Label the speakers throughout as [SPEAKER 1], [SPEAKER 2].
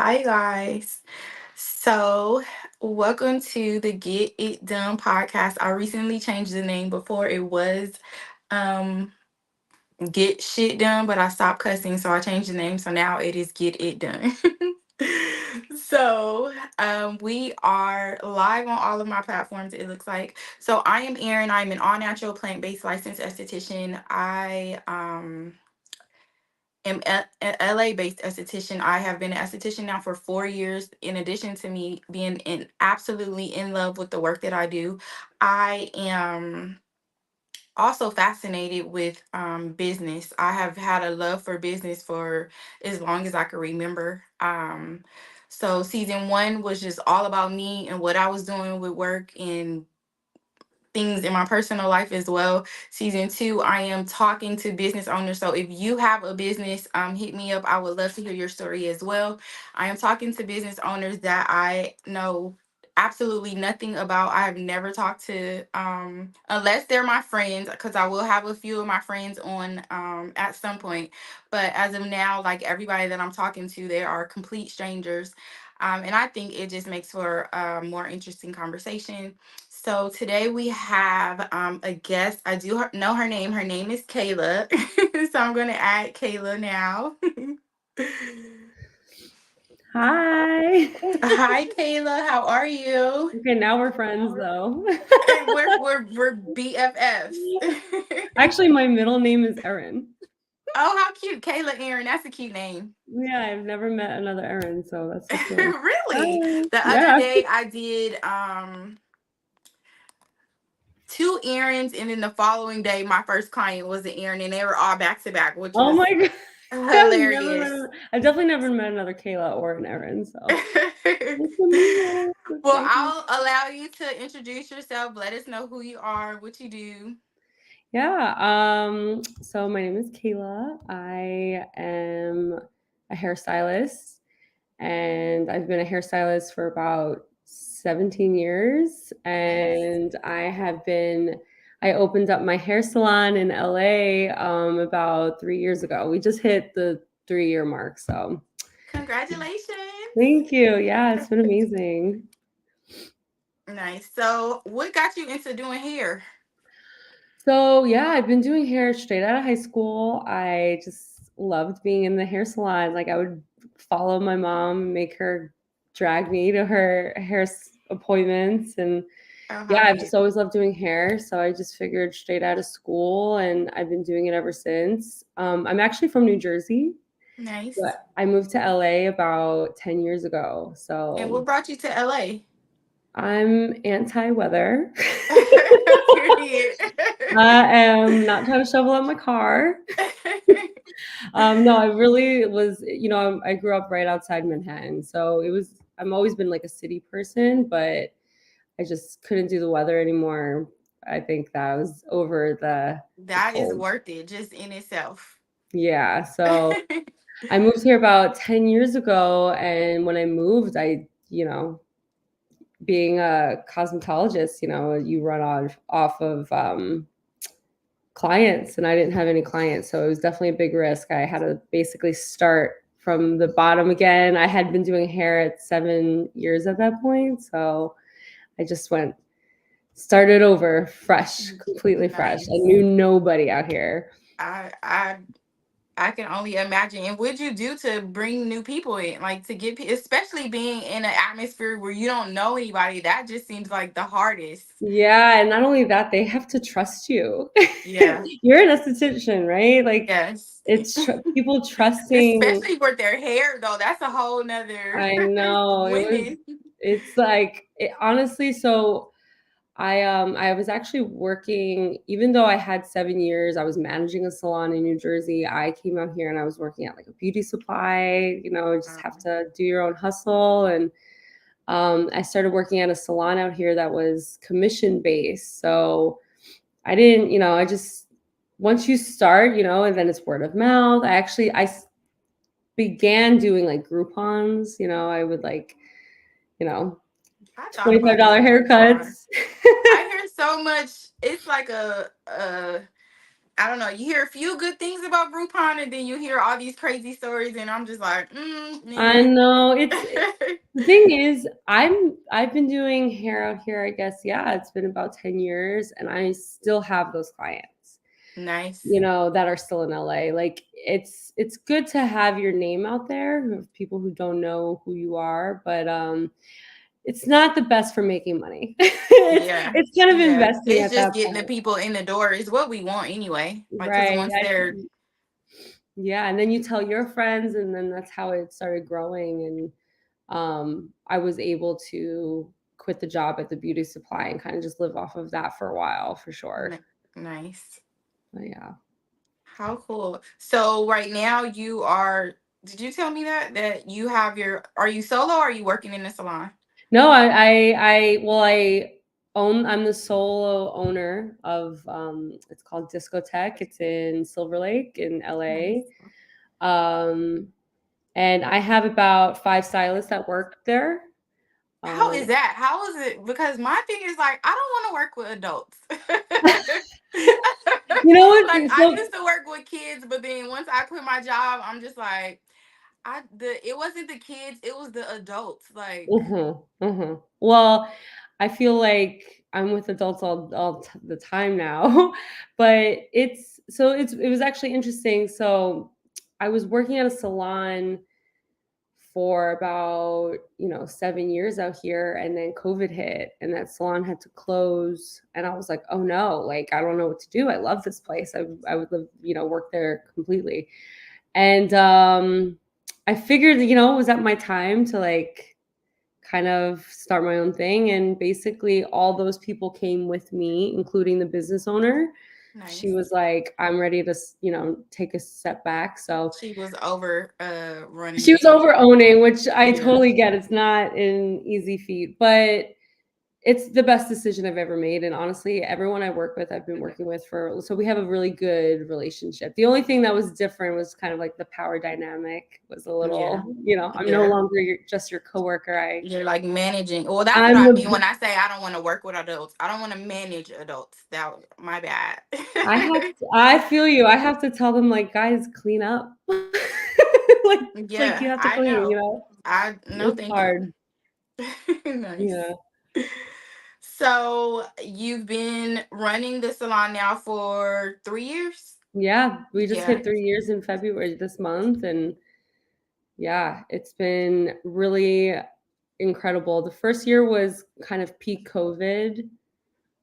[SPEAKER 1] Hi guys. So, welcome to the Get It Done podcast. I recently changed the name. Before it was um Get Shit Done, but I stopped cussing, so I changed the name. So now it is Get It Done. We are live on all of my platforms, it looks like. So I am Erin. I'm an all natural plant-based licensed esthetician. I am an LA-based esthetician. I have been an esthetician now for 4 years. In addition to me being absolutely in love with the work that I do, I am also fascinated with business. I have had a love for business for as long as I can remember. So season one was just all about me and what I was doing with work and things in my personal life as well. Season two, I am talking to business owners. So if you have a business, hit me up. I would love to hear your story as well. I am talking to business owners that I know absolutely nothing about. I have never talked to unless they're my friends, because I will have a few of my friends on at some point. But as of now, like everybody that I'm talking to, they are complete strangers. And I think it just makes for a more interesting conversation. So today we have a guest. I do know her name. Her name is Kayla. So I'm going to add Kayla now.
[SPEAKER 2] Hi.
[SPEAKER 1] Hi, Kayla. How are you?
[SPEAKER 2] Okay, now we're friends though.
[SPEAKER 1] And we're BFFs.
[SPEAKER 2] Actually, my middle name is Erin.
[SPEAKER 1] Oh, how cute. Kayla Erin. That's a cute name.
[SPEAKER 2] Yeah, I've never met another Erin, so that's so cool.
[SPEAKER 1] Really?
[SPEAKER 2] Hi.
[SPEAKER 1] The other
[SPEAKER 2] Yeah.
[SPEAKER 1] day I did two errands, and then the following day my first client was an errand, and they were all back to back, which
[SPEAKER 2] Oh
[SPEAKER 1] was
[SPEAKER 2] my god.
[SPEAKER 1] hilarious.
[SPEAKER 2] I've definitely never met another Kayla or an Erin, so nice to meet you.
[SPEAKER 1] Well,
[SPEAKER 2] Exciting.
[SPEAKER 1] I'll allow you to introduce yourself. Let us know who you are, what you do.
[SPEAKER 2] Yeah. So my name is Kayla. I am a hairstylist and I've been a hairstylist for about 17 years.
[SPEAKER 1] Nice.
[SPEAKER 2] And I opened up my hair salon in LA about 3 years ago. We just hit the 3 year mark. So
[SPEAKER 1] Congratulations.
[SPEAKER 2] thank you. Yeah, it's been amazing.
[SPEAKER 1] Nice. So, what got you into doing hair?
[SPEAKER 2] So yeah, I've been doing hair straight out of high school. I just loved being in the hair salon. Like I would follow my mom, make her drag me to her appointments, and
[SPEAKER 1] Oh, how
[SPEAKER 2] yeah, I've just
[SPEAKER 1] cute.
[SPEAKER 2] always loved doing hair. So I just figured straight out of school, and I've been doing it ever since. I'm actually from New Jersey,
[SPEAKER 1] Nice.
[SPEAKER 2] but I moved to LA about 10 years ago.
[SPEAKER 1] And
[SPEAKER 2] So
[SPEAKER 1] what brought you to LA?
[SPEAKER 2] I'm anti-weather.
[SPEAKER 1] Period.
[SPEAKER 2] I am not trying to shovel up my car. No, I really was, I grew up right outside Manhattan. So I'm always been like a city person, but I just couldn't do the weather anymore. I think that I was over the
[SPEAKER 1] That is
[SPEAKER 2] cold.
[SPEAKER 1] worth it just in itself.
[SPEAKER 2] Yeah. So I moved here about 10 years ago. And when I moved, being a cosmetologist, you run off of clients, and I didn't have any clients. So it was definitely a big risk. I had to basically start from the bottom again. I had been doing hair at 7 years at that point. So I just started over fresh, completely fresh. I
[SPEAKER 1] Nice.
[SPEAKER 2] knew nobody out here.
[SPEAKER 1] I I I can only imagine. And what'd you do to bring new people in? Like to get, especially being in an atmosphere where you don't know anybody, that just seems like the hardest.
[SPEAKER 2] Yeah. And not only that, they have to trust you.
[SPEAKER 1] Yeah.
[SPEAKER 2] You're an esthetician, right? Like
[SPEAKER 1] Yes.
[SPEAKER 2] it's people trusting.
[SPEAKER 1] Especially with their hair, though. That's a whole nother
[SPEAKER 2] I know
[SPEAKER 1] women.
[SPEAKER 2] it's like honestly. So I was actually working, even though I had 7 years, I was managing a salon in New Jersey. I came out here and I was working at like a beauty supply, just have to do your own hustle. And I started working at a salon out here that was commission based. So I didn't, I just, once you start, and then it's word of mouth. Began doing like Groupons, I would like, you know,
[SPEAKER 1] I thought about
[SPEAKER 2] $25
[SPEAKER 1] doing Groupon.
[SPEAKER 2] haircuts.
[SPEAKER 1] I hear so much. It's like a I don't know. You hear a few good things about Groupon, and then you hear all these crazy stories, and I'm just like,
[SPEAKER 2] I
[SPEAKER 1] nah.
[SPEAKER 2] know. The thing is, I've been doing hair out here, I guess, yeah, it's been about 10 years and I still have those clients,
[SPEAKER 1] Nice.
[SPEAKER 2] you know, that are still in LA. Like it's good to have your name out there of people who don't know who you are, but it's not the best for making money.
[SPEAKER 1] Yeah.
[SPEAKER 2] It's kind of
[SPEAKER 1] Yeah.
[SPEAKER 2] investing
[SPEAKER 1] It's
[SPEAKER 2] at
[SPEAKER 1] just
[SPEAKER 2] that
[SPEAKER 1] getting the
[SPEAKER 2] point.
[SPEAKER 1] people in the door is what we want anyway. Like, because
[SPEAKER 2] Right.
[SPEAKER 1] once they're,
[SPEAKER 2] Yeah, and then you tell your friends and then that's how it started growing and I was able to quit the job at the beauty supply and kind of just live off of that for a while for sure.
[SPEAKER 1] nice.
[SPEAKER 2] But yeah.
[SPEAKER 1] How cool. So right now you are, did you tell me that you have your, are you solo or are you working in the salon?
[SPEAKER 2] No, well, I'm the solo owner of, it's called Discotheque. It's in Silver Lake in LA.
[SPEAKER 1] Nice.
[SPEAKER 2] Um, and I have about 5 stylists that work there.
[SPEAKER 1] How
[SPEAKER 2] Um,
[SPEAKER 1] is that? How is it? Because my thing is like, I don't want to work with adults.
[SPEAKER 2] you know what?
[SPEAKER 1] Like I
[SPEAKER 2] So
[SPEAKER 1] used to work with kids, but then once I quit my job, I'm just like, it wasn't the kids, it was the adults. Like,
[SPEAKER 2] mhm, mhm. Well, I feel like I'm with adults the time now, but it was actually interesting. So I was working at a salon for about 7 years out here, and then COVID hit, and that salon had to close, and I was like, oh no, like I don't know what to do. I love this place. I would live, work there completely, and I figured it was at my time to like kind of start my own thing. And basically, all those people came with me, including the business owner. She
[SPEAKER 1] nice.
[SPEAKER 2] was like, I'm ready to, take a step back. So
[SPEAKER 1] She was over running
[SPEAKER 2] she was
[SPEAKER 1] it.
[SPEAKER 2] over owning, which I
[SPEAKER 1] Yeah.
[SPEAKER 2] totally get. It's not an easy feat, but it's the best decision I've ever made. And honestly, everyone I work with, I've been working with so we have a really good relationship. The only thing that was different was kind of like the power dynamic was a
[SPEAKER 1] Yeah.
[SPEAKER 2] little, I'm no
[SPEAKER 1] Yeah.
[SPEAKER 2] longer just your coworker.
[SPEAKER 1] You're like managing. Well, that's what
[SPEAKER 2] I'm
[SPEAKER 1] I mean
[SPEAKER 2] the
[SPEAKER 1] when I say I don't want to work with adults. I don't want to manage adults. That my bad.
[SPEAKER 2] I feel you. I have to tell them like, "Guys, clean up." Like like you
[SPEAKER 1] Yeah,
[SPEAKER 2] have to
[SPEAKER 1] I
[SPEAKER 2] clean,
[SPEAKER 1] know. I no,
[SPEAKER 2] It's
[SPEAKER 1] thank you.
[SPEAKER 2] hard.
[SPEAKER 1] Nice.
[SPEAKER 2] Yeah.
[SPEAKER 1] So you've been running the salon now for 3 years?
[SPEAKER 2] Yeah, we just
[SPEAKER 1] Yeah.
[SPEAKER 2] hit 3 years in February this month, and yeah, it's been really incredible. The first year was kind of peak COVID,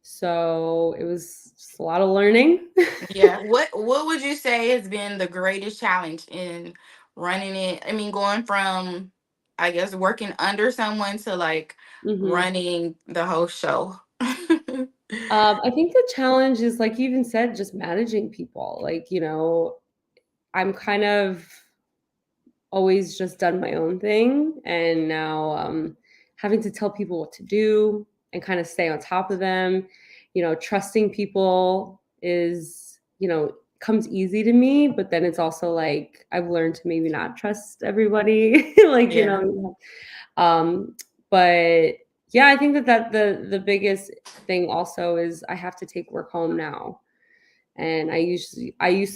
[SPEAKER 2] so it was just a lot of learning.
[SPEAKER 1] Yeah. What would you say has been the greatest challenge in running it? I mean, going from I guess working under someone to like
[SPEAKER 2] Mhm.
[SPEAKER 1] running the whole show.
[SPEAKER 2] I think the challenge is, like you even said, just managing people. Like, I'm kind of always just done my own thing, and now having to tell people what to do and kind of stay on top of them. Trusting people is, comes easy to me, but then it's also like I've learned to maybe not trust everybody. Like,
[SPEAKER 1] Yeah.
[SPEAKER 2] um but yeah, I think that the biggest thing also is I have to take work home now. And I used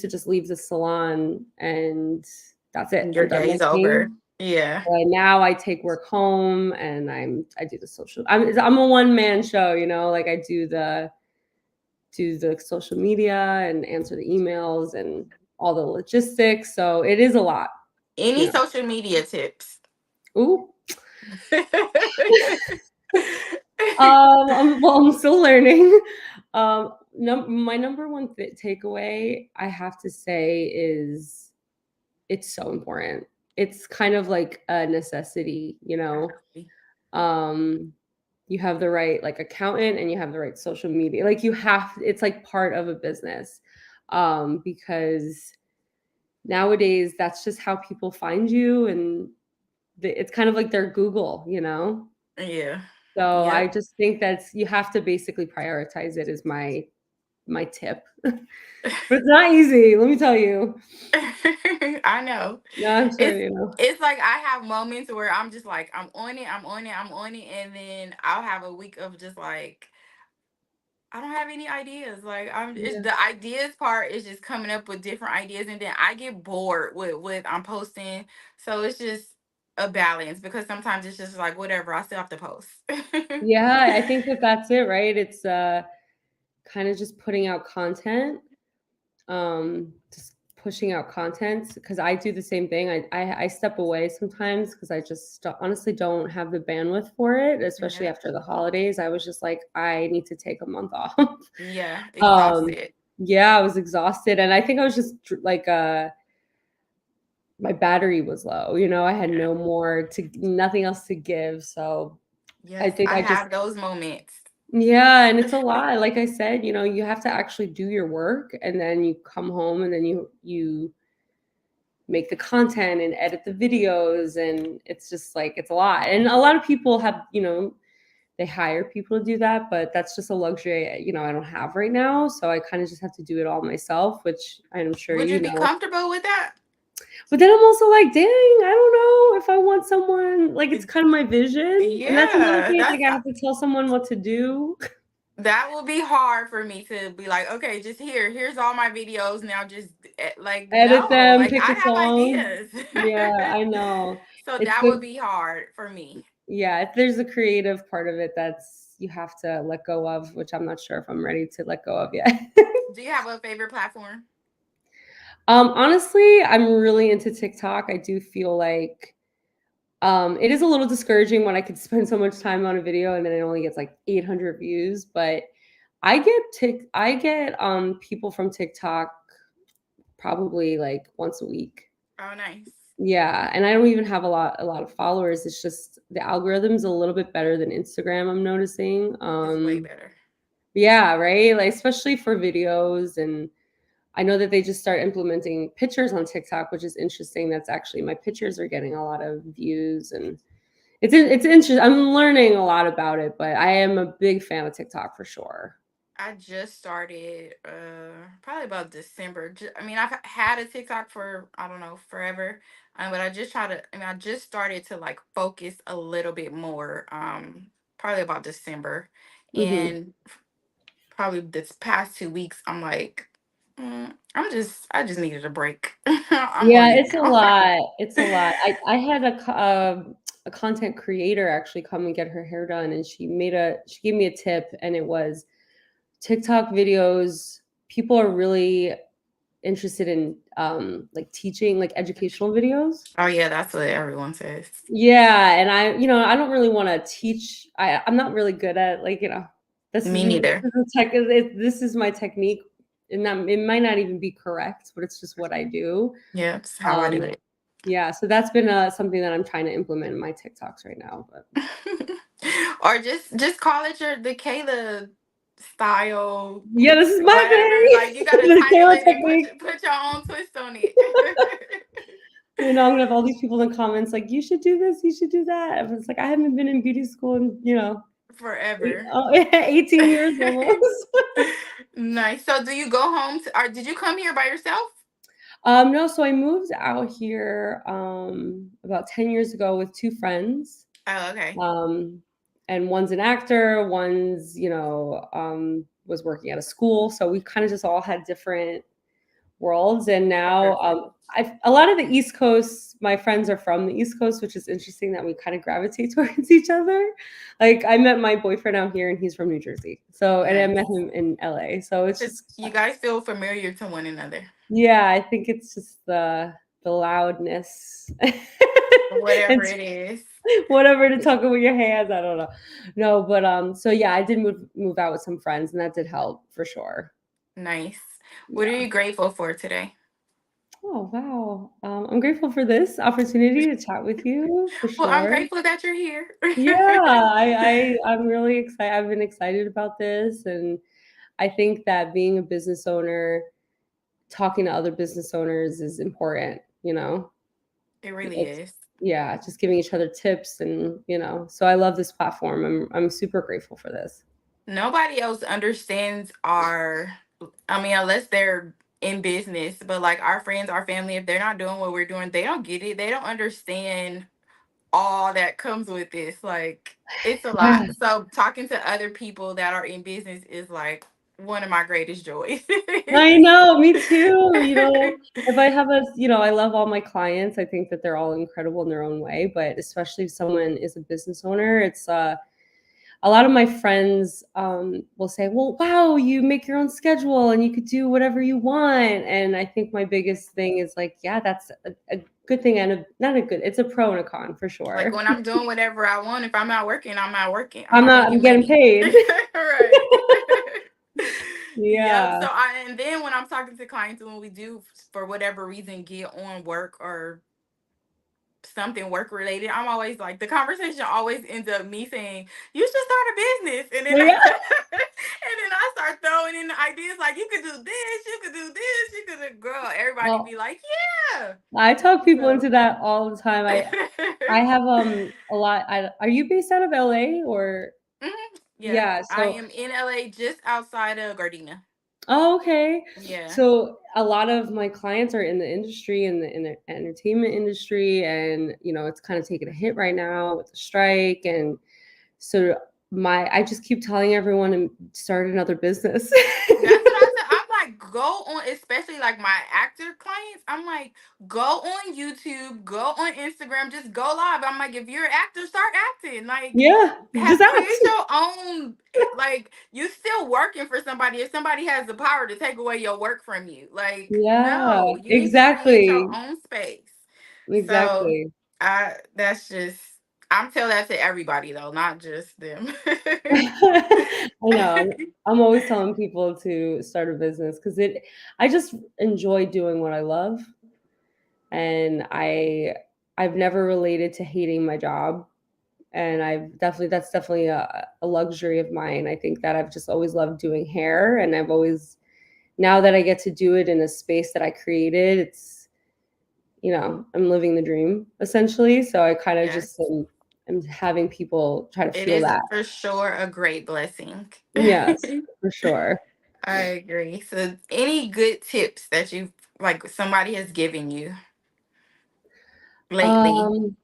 [SPEAKER 2] to just leave the salon and that's it.
[SPEAKER 1] Your
[SPEAKER 2] I'm done
[SPEAKER 1] day's
[SPEAKER 2] working.
[SPEAKER 1] over. Yeah.
[SPEAKER 2] But now I take work home and I do the social. I'm a one man show, like I do the social media and answer the emails and all the logistics. So it is a lot, you
[SPEAKER 1] Any
[SPEAKER 2] know.
[SPEAKER 1] social media tips?
[SPEAKER 2] Ooh. I'm still learning. My number one takeaway I have to say is it's so important. It's kind of like a necessity, Um, you have the right like accountant and you have the right social media. Like it's like part of a business. Because nowadays that's just how people find you and it's kind of like their Google.
[SPEAKER 1] Yeah.
[SPEAKER 2] So I
[SPEAKER 1] Yep.
[SPEAKER 2] just think that's you have to basically prioritize it is my tip. But it's not easy, let me tell you.
[SPEAKER 1] I know.
[SPEAKER 2] Yeah, I'm sure
[SPEAKER 1] It's
[SPEAKER 2] you know.
[SPEAKER 1] it's like I have moments where I'm just like I'm on it, I'm on it, I'm on it, and then I'll have a week of just like I don't have any ideas. Like it's
[SPEAKER 2] Yeah.
[SPEAKER 1] the ideas part is just coming up with different ideas, and then I get bored with what I'm posting. So it's just a balance because sometimes it's just like whatever. I still have to post.
[SPEAKER 2] Yeah, I think that that's it, right? It's kind of just putting out content, just pushing out content because I do the same thing. I step away sometimes because I just honestly don't have the bandwidth for it, especially
[SPEAKER 1] Yeah,
[SPEAKER 2] after the holidays. I was just like, I need to take a month off.
[SPEAKER 1] yeah,
[SPEAKER 2] um,
[SPEAKER 1] exhausted.
[SPEAKER 2] yeah, I was exhausted, and I think I was just like my battery was low. You know, I had
[SPEAKER 1] Yeah.
[SPEAKER 2] no more to nothing else to give, so I
[SPEAKER 1] Yes,
[SPEAKER 2] think
[SPEAKER 1] I
[SPEAKER 2] I just
[SPEAKER 1] have those moments.
[SPEAKER 2] yeah, and it's a lot. Like I said, you know, you have to actually do your work and then you come home and then you make the content and edit the videos and it's just like it's a lot. And a lot of people have, you know, they hire people to do that, but that's just a luxury, you know, I don't have right now. So I kind of just have to do it all myself, which I'm sure
[SPEAKER 1] Would
[SPEAKER 2] you
[SPEAKER 1] you be
[SPEAKER 2] know.
[SPEAKER 1] comfortable with that?
[SPEAKER 2] But then I'm also like, dang, I don't know if I want someone like it's kind of my vision. And that's another
[SPEAKER 1] Yeah,
[SPEAKER 2] thing, like
[SPEAKER 1] that's
[SPEAKER 2] I have to tell someone what to do.
[SPEAKER 1] that will be hard for me to be like, okay, just here's all my videos now. Just like
[SPEAKER 2] Edit
[SPEAKER 1] no,
[SPEAKER 2] them,
[SPEAKER 1] like
[SPEAKER 2] pick
[SPEAKER 1] I
[SPEAKER 2] a
[SPEAKER 1] have
[SPEAKER 2] song.
[SPEAKER 1] ideas,
[SPEAKER 2] Yeah, I know.
[SPEAKER 1] so
[SPEAKER 2] It's
[SPEAKER 1] that would
[SPEAKER 2] the
[SPEAKER 1] be hard for me.
[SPEAKER 2] yeah, if there's a creative part of it that's you have to let go of, which I'm not sure if I'm ready to let go of yet.
[SPEAKER 1] Do you have a favorite platform?
[SPEAKER 2] Honestly, I'm really into TikTok. I do feel like it is a little discouraging when I could spend so much time on a video and then it only gets like 800 views, but I get people from TikTok probably like once a week.
[SPEAKER 1] Oh, nice.
[SPEAKER 2] Yeah, and I don't even have a lot of followers. It's just the algorithm's a little bit better than Instagram, I'm noticing.
[SPEAKER 1] It's way better.
[SPEAKER 2] Yeah, right? Like especially for videos and I know that they just start implementing pictures on TikTok, which is interesting. That's actually my pictures are getting a lot of views and it's interesting. I'm learning a lot about it, but I am a big fan of TikTok for sure.
[SPEAKER 1] I just started probably about December. I mean, I've had a TikTok for I don't know forever, but I just try to. I mean, I just started to like focus a little bit more. Probably about December,
[SPEAKER 2] Mhm.
[SPEAKER 1] and probably this past 2 weeks, I'm like, I just needed a break. I'm on
[SPEAKER 2] Yeah,
[SPEAKER 1] it
[SPEAKER 2] it's a
[SPEAKER 1] now.
[SPEAKER 2] lot. It's a lot. I had a content creator actually come and get her hair done, and she gave me a tip, and it was TikTok videos. People are really interested in like teaching, like educational videos.
[SPEAKER 1] Oh yeah, that's what everyone says.
[SPEAKER 2] Yeah, and you know, I don't really want to teach. I'm not really good at like, you know,
[SPEAKER 1] Me neither.
[SPEAKER 2] this is my technique, and that it might not even be correct, but it's just what I do.
[SPEAKER 1] Yeah, it's how I do
[SPEAKER 2] Um,
[SPEAKER 1] it.
[SPEAKER 2] yeah, so that's been something that I'm trying to implement in my TikToks right now. But
[SPEAKER 1] Or just call it the Kayla style,
[SPEAKER 2] yeah, this is my
[SPEAKER 1] whatever. Like you
[SPEAKER 2] thing,
[SPEAKER 1] gotta
[SPEAKER 2] the
[SPEAKER 1] title
[SPEAKER 2] Kayla
[SPEAKER 1] it and
[SPEAKER 2] technique.
[SPEAKER 1] put your own twist on it.
[SPEAKER 2] You know, I'm gonna have all these people in comments like, you should do this, you should do that. And it's like I haven't been in beauty school in, you know,
[SPEAKER 1] Forever.
[SPEAKER 2] 18 years almost.
[SPEAKER 1] Nice. So do you go home or did you come here by yourself?
[SPEAKER 2] No, so I moved out here about 10 years ago with two friends.
[SPEAKER 1] Oh, okay.
[SPEAKER 2] Um, and one's an actor, one's, you know, was working at a school. So we kind of just all had different worlds. And now
[SPEAKER 1] Perfect.
[SPEAKER 2] a lot of the East Coast, my friends are from the East Coast, which is interesting that we kind of gravitate towards each other. Like I met my boyfriend out here and he's from New Jersey. So, and I met
[SPEAKER 1] Nice.
[SPEAKER 2] him in LA. So it's
[SPEAKER 1] Because
[SPEAKER 2] just,
[SPEAKER 1] you guys feel familiar to one another.
[SPEAKER 2] yeah, I think it's just the loudness
[SPEAKER 1] Whatever
[SPEAKER 2] and
[SPEAKER 1] it is.
[SPEAKER 2] whatever to talk with your hands. I don't know. No, but so yeah, I did move out with some friends, and that did help for sure.
[SPEAKER 1] Nice. What are
[SPEAKER 2] Yeah.
[SPEAKER 1] you grateful for today?
[SPEAKER 2] Oh wow. I'm grateful for this opportunity to chat with you for
[SPEAKER 1] Well, I'm
[SPEAKER 2] sure.
[SPEAKER 1] grateful that you're here.
[SPEAKER 2] Yeah, I'm really excited. I've been excited about this, and I think that being a business owner, talking to other business owners is important. You know,
[SPEAKER 1] It really
[SPEAKER 2] it's
[SPEAKER 1] is.
[SPEAKER 2] yeah, just giving each other tips, and you know. So I love this platform. I'm super grateful for this.
[SPEAKER 1] Nobody else understands I mean, unless they're in business, but like our friends, our family, if they're not doing what we're doing, they don't get it. They don't understand all that comes with this. Like, it's a lot.
[SPEAKER 2] Yeah.
[SPEAKER 1] So talking to other people that are in business is like one of my greatest joys.
[SPEAKER 2] I know, me too. If I have I love all my clients. I think that they're all incredible in their own way, but especially if someone is a business owner, it's a lot of my friends will say, "Well, wow, you make your own schedule and you could do whatever you want." And I think my biggest thing is like, yeah, that's a good thing and not a good. It's a pro and a con for
[SPEAKER 1] Like,
[SPEAKER 2] sure.
[SPEAKER 1] when I'm doing whatever I want, if I'm not working, I'm not working. I'm
[SPEAKER 2] I'm
[SPEAKER 1] not
[SPEAKER 2] not. I'm
[SPEAKER 1] making
[SPEAKER 2] getting
[SPEAKER 1] money.
[SPEAKER 2] paid.
[SPEAKER 1] Right. Yep.
[SPEAKER 2] Yeah.
[SPEAKER 1] So and then when I'm talking to clients, when we do for whatever reason get on work or something work related, I'm always like, the conversation always ends up me saying, "You should start a business," and then
[SPEAKER 2] Yeah.
[SPEAKER 1] and then I start throwing in the ideas like, "You could do this, you could do this, you could do," girl." Everybody
[SPEAKER 2] Well,
[SPEAKER 1] be like, "Yeah."
[SPEAKER 2] I talk people
[SPEAKER 1] So.
[SPEAKER 2] into that all the time. I have a lot. Are you based out of LA or
[SPEAKER 1] Yeah,
[SPEAKER 2] yeah?
[SPEAKER 1] I
[SPEAKER 2] So
[SPEAKER 1] am in LA, just outside of Gardena.
[SPEAKER 2] oh, okay.
[SPEAKER 1] Yeah.
[SPEAKER 2] So a lot of my clients are in the industry, in the entertainment industry, and it's kind of taking a hit right now with the strike, and so I just keep telling everyone to start another business.
[SPEAKER 1] That's what I said. I'm like, go on, especially like my actor clients. I'm like, go on YouTube, go on Instagram, just go live. I'm like, if you're an actor, start acting. Like,
[SPEAKER 2] Yeah, just
[SPEAKER 1] have
[SPEAKER 2] act.
[SPEAKER 1] create your own. Like, you still working for somebody. If somebody has the power to take away your work from you, like,
[SPEAKER 2] Yeah,
[SPEAKER 1] no, you need to create your
[SPEAKER 2] exactly,
[SPEAKER 1] own space. So
[SPEAKER 2] exactly.
[SPEAKER 1] I that's just I'm telling that to everybody though, not just them.
[SPEAKER 2] I know. I'm always telling people to start a business because I just enjoy doing what I love, and I've never related to hating my job, and that's definitely a luxury of mine. I think that I've just always loved doing hair, and I've always now that I get to do it in a space that I created, I'm living the dream essentially. So I kind of just
[SPEAKER 1] Yes.
[SPEAKER 2] am having people try to
[SPEAKER 1] It
[SPEAKER 2] feel
[SPEAKER 1] is
[SPEAKER 2] that.
[SPEAKER 1] for sure a great blessing.
[SPEAKER 2] Yes, for sure.
[SPEAKER 1] I agree. So any good tips that you like somebody has given you lately?
[SPEAKER 2] Um,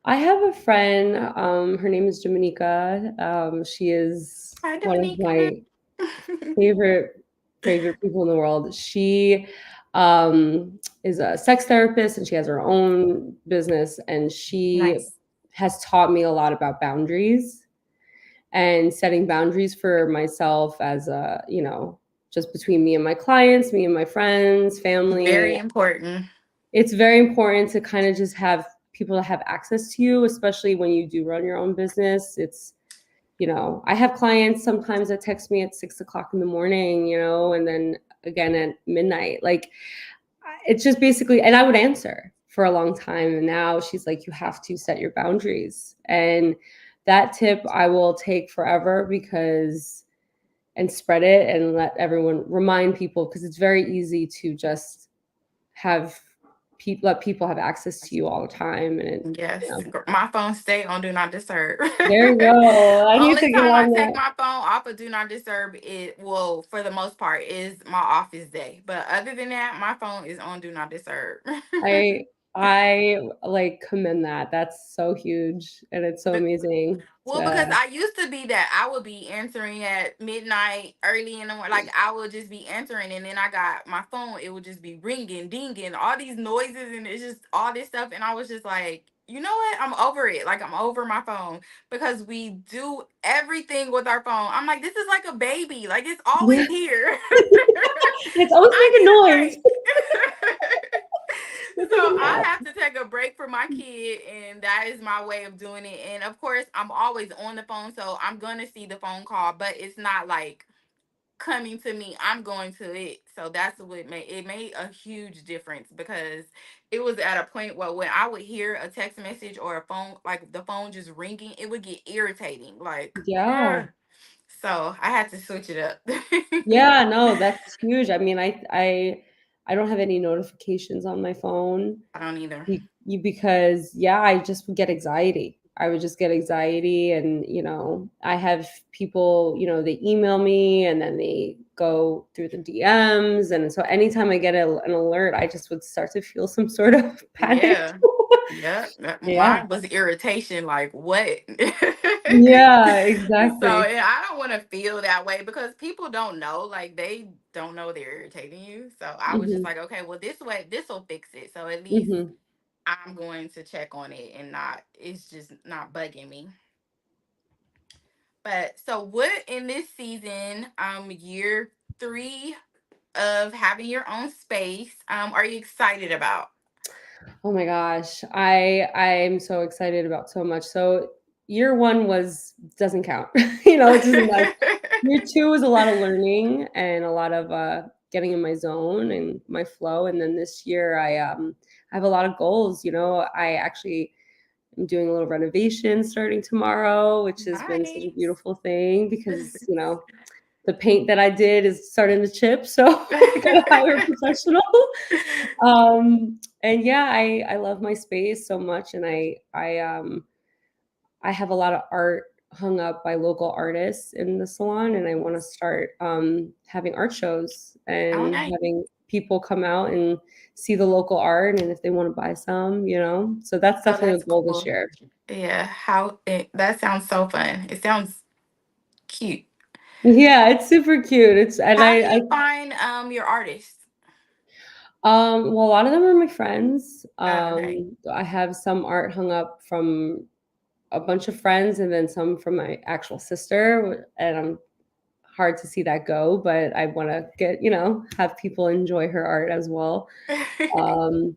[SPEAKER 2] I have a friend. Her name is Dominica. She is
[SPEAKER 1] Hi,
[SPEAKER 2] one of
[SPEAKER 1] Dominica.
[SPEAKER 2] my favorite people in the world. She is a sex therapist and she has her own business, and she
[SPEAKER 1] Nice.
[SPEAKER 2] has taught me a lot about boundaries and setting boundaries for myself as just between me and my clients, me and my friends, family.
[SPEAKER 1] Very important.
[SPEAKER 2] It's very important to kind of just have people to have access to you, especially when you do run your own business. I have clients sometimes that text me at 6 o'clock in the morning, and then again at midnight. Like it's just basically, and I would answer for a long time. And now she's like, you have to set your boundaries. And that tip I will take forever and spread it and let everyone remind people because it's very easy to just have let people have access to you all the time. And
[SPEAKER 1] Yes,
[SPEAKER 2] you know,
[SPEAKER 1] my phone stay on do not disturb.
[SPEAKER 2] there you go. I need
[SPEAKER 1] Only
[SPEAKER 2] to get
[SPEAKER 1] time I
[SPEAKER 2] on
[SPEAKER 1] take
[SPEAKER 2] that.
[SPEAKER 1] my phone off of do not disturb it, well, for the most part, is my office day. But other than that, my phone is on do not disturb.
[SPEAKER 2] I I like commend that. That's so huge and it's so
[SPEAKER 1] But
[SPEAKER 2] amazing.
[SPEAKER 1] well, because I used to be that I would be answering at midnight, early in the morning. Like I would just be answering, and then I got my phone. It would just be ringing, dinging, all these noises, and it's just all this stuff. And I was just like, you know what? I'm over it. Like I'm over my phone because we do everything with our phone. I'm like, this is like a baby. Like it's
[SPEAKER 2] Yeah.
[SPEAKER 1] always here.
[SPEAKER 2] It's always
[SPEAKER 1] I
[SPEAKER 2] making
[SPEAKER 1] need a
[SPEAKER 2] noise.
[SPEAKER 1] break.
[SPEAKER 2] It's
[SPEAKER 1] So
[SPEAKER 2] like a
[SPEAKER 1] I
[SPEAKER 2] nap.
[SPEAKER 1] have to take a break for my kid, and that is my way of doing it. And of course, I'm always on the phone, so I'm gonna see the phone call, but it's not like coming to me. I'm going to it. So that's what made a huge difference because it was at a point where when I would hear a text message or a phone, like the phone just ringing, it would get irritating. Like,
[SPEAKER 2] Yeah.
[SPEAKER 1] ugh. So I had to switch it up.
[SPEAKER 2] Yeah, no, that's huge. I mean, I don't have any notifications on my phone
[SPEAKER 1] I don't either.
[SPEAKER 2] because yeah, I just would get anxiety. I would just get anxiety and I have people, they email me and then they go through the DMs. And so anytime I get an alert, I just would start to feel some sort of panic.
[SPEAKER 1] Yeah. Yeah.
[SPEAKER 2] Yeah.
[SPEAKER 1] Mine was irritation, like what?
[SPEAKER 2] Yeah,
[SPEAKER 1] So
[SPEAKER 2] exactly.
[SPEAKER 1] yeah, I don't want to feel that way because people don't know, like they don't know they're irritating you. So I was just
[SPEAKER 2] Hmm.
[SPEAKER 1] like, okay, well this way, this will fix it. So at least
[SPEAKER 2] Hmm.
[SPEAKER 1] I'm going to check on it and not, it's just not bugging me. But so what in this season, year 3 of having your own space, are you excited about?
[SPEAKER 2] Oh my gosh. I'm so excited about so much. So year one was doesn't count. It doesn't like year two was a lot of learning and a lot of getting in my zone and my flow. And then this year I have a lot of goals. I actually am doing a little renovation starting tomorrow, which has been such a
[SPEAKER 1] Nice.
[SPEAKER 2] beautiful thing because, the paint that I did is starting to chip. So I gotta hire a professional. And yeah, I love my space so much, and I have a lot of art hung up by local artists in the salon, and I want to start having art shows
[SPEAKER 1] Oh,
[SPEAKER 2] and
[SPEAKER 1] nice.
[SPEAKER 2] having people come out and see the local art, and if they want to buy some, so that's
[SPEAKER 1] Oh,
[SPEAKER 2] definitely a
[SPEAKER 1] that's
[SPEAKER 2] goal this
[SPEAKER 1] cool.
[SPEAKER 2] year.
[SPEAKER 1] Yeah, that sounds so fun. It sounds cute.
[SPEAKER 2] Yeah, it's super cute. It's and
[SPEAKER 1] How do
[SPEAKER 2] I
[SPEAKER 1] you find your artists?
[SPEAKER 2] well, a lot of them are my friends.
[SPEAKER 1] Okay.
[SPEAKER 2] I have some art hung up from a bunch of friends and then some from my actual sister, and I'm hard to see that go, but I want to have people enjoy her art as well. Um,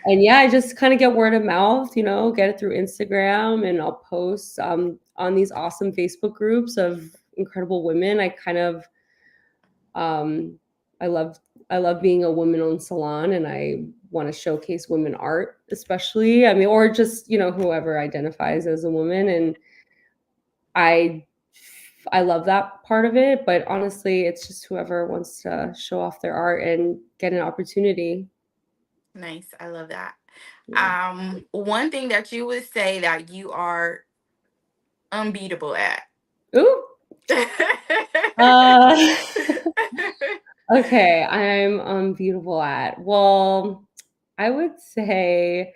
[SPEAKER 2] and yeah, I just kind of get word of mouth, get it through Instagram, and I'll post on these awesome Facebook groups of incredible women. Um, I love I love being a women-owned salon, and I want to showcase women art, especially. I mean, or just whoever identifies as a woman, and I I love that part of it. But honestly, it's just whoever wants to show off their art and get an opportunity.
[SPEAKER 1] Nice. I love that.
[SPEAKER 2] Yeah.
[SPEAKER 1] One thing that you would say that you are unbeatable at.
[SPEAKER 2] Ooh. Uh, okay, I'm unbeatable at. Well, I would say